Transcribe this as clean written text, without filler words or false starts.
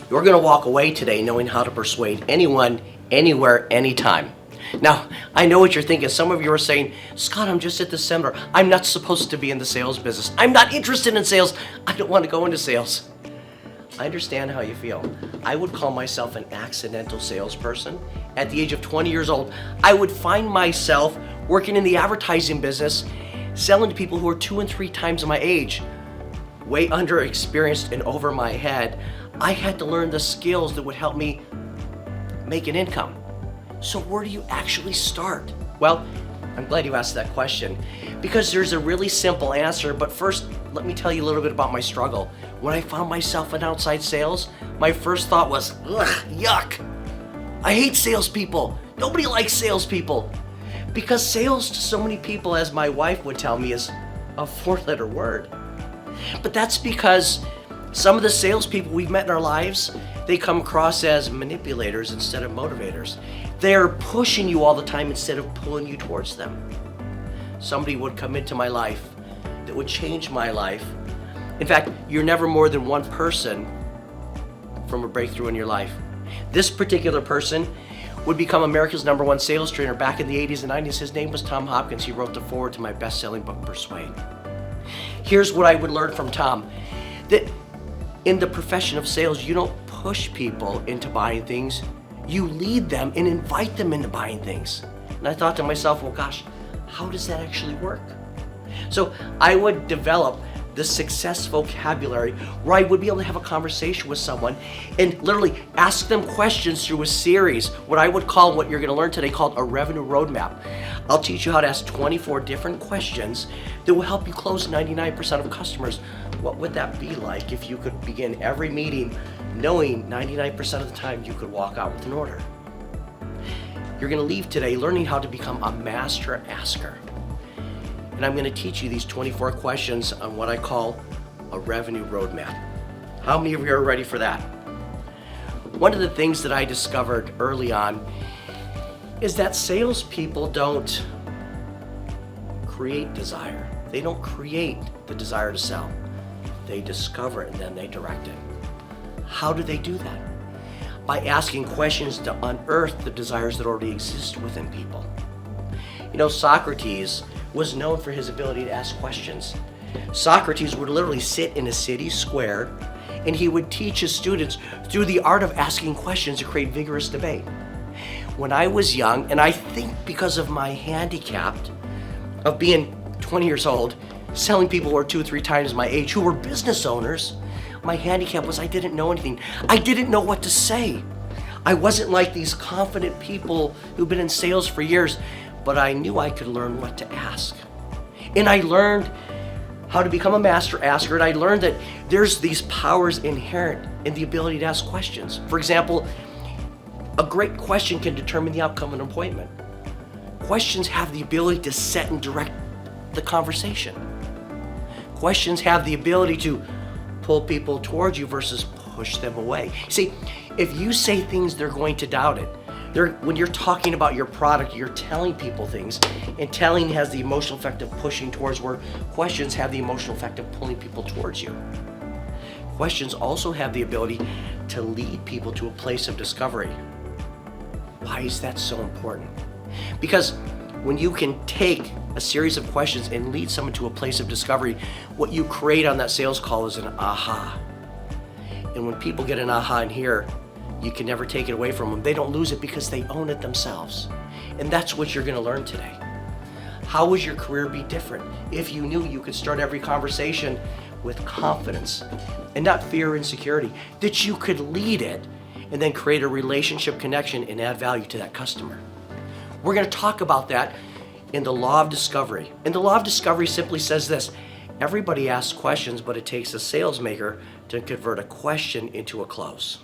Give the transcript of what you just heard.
You're going to walk away today knowing how to persuade anyone, anywhere, anytime. Now, I know what you're thinking. Some of you are saying, Scott, I'm just at the seminar. I'm not supposed to be in the sales business. I'm not interested in sales. I don't want to go into sales. I understand how you feel. I would call myself an accidental salesperson. At the age of 20 years old, I would find myself working in the advertising business, selling to people who are 2 and 3 times my age, way under experienced and over my head. I had to learn the skills that would help me make an income. So where do you actually start? Well, I'm glad you asked that question because there's a really simple answer, but first, let me tell you a little bit about my struggle. When I found myself in outside sales, my first thought was, ugh, yuck. I hate salespeople. Nobody likes salespeople. Because sales to so many people, as my wife would tell me, is a 4-letter word. But that's because some of the salespeople we've met in our lives, they come across as manipulators instead of motivators. They're pushing you all the time instead of pulling you towards them. Somebody would come into my life that would change my life. In fact, you're never more than one person from a breakthrough in your life. This particular person would become America's #1 sales trainer back in the 80s and 90s. His name was Tom Hopkins. He wrote the foreword to my best-selling book, Persuade. Here's what I would learn from Tom, that in the profession of sales, you don't push people into buying things. You lead them and invite them into buying things. And I thought to myself, well, gosh, how does that actually work? So I would develop the success vocabulary where I would be able to have a conversation with someone and literally ask them questions through a series, what I would call, what you're going to learn today, called a revenue roadmap. I'll teach you how to ask 24 different questions that will help you close 99% of customers. What would that be like if you could begin every meeting knowing 99% of the time you could walk out with an order? You're going to leave today learning how to become a master asker. And I'm going to teach you these 24 questions on what I call a revenue roadmap. How many of you are ready for that? One of the things that I discovered early on is that salespeople don't create desire. They don't create the desire to sell. They discover it and then they direct it. How do they do that? By asking questions to unearth the desires that already exist within people. You know, Socrates was known for his ability to ask questions. Socrates would literally sit in a city square and he would teach his students through the art of asking questions to create vigorous debate. When I was young, and I think because of my handicap of being 20 years old, selling people who are 2 or 3 times my age, who were business owners, my handicap was I didn't know anything. I didn't know what to say. I wasn't like these confident people who've been in sales for years, but I knew I could learn what to ask. And I learned how to become a master asker, and I learned that there's these powers inherent in the ability to ask questions. For example, a great question can determine the outcome of an appointment. Questions have the ability to set and direct the conversation. Questions have the ability to pull people towards you versus push them away. See, if you say things, they're going to doubt it. When you're talking about your product, you're telling people things, and telling has the emotional effect of pushing towards, where questions have the emotional effect of pulling people towards you. Questions also have the ability to lead people to a place of discovery. Why is that so important? Because when you can take a series of questions and lead someone to a place of discovery, what you create on that sales call is an aha. And when people get an aha in here, you can never take it away from them. They don't lose it because they own it themselves. And that's what you're going to learn today. How would your career be different if you knew you could start every conversation with confidence and not fear or insecurity, that you could lead it and then create a relationship connection and add value to that customer? We're going to talk about that in the law of discovery. And the law of discovery simply says this: everybody asks questions, but it takes a salesmaker to convert a question into a close.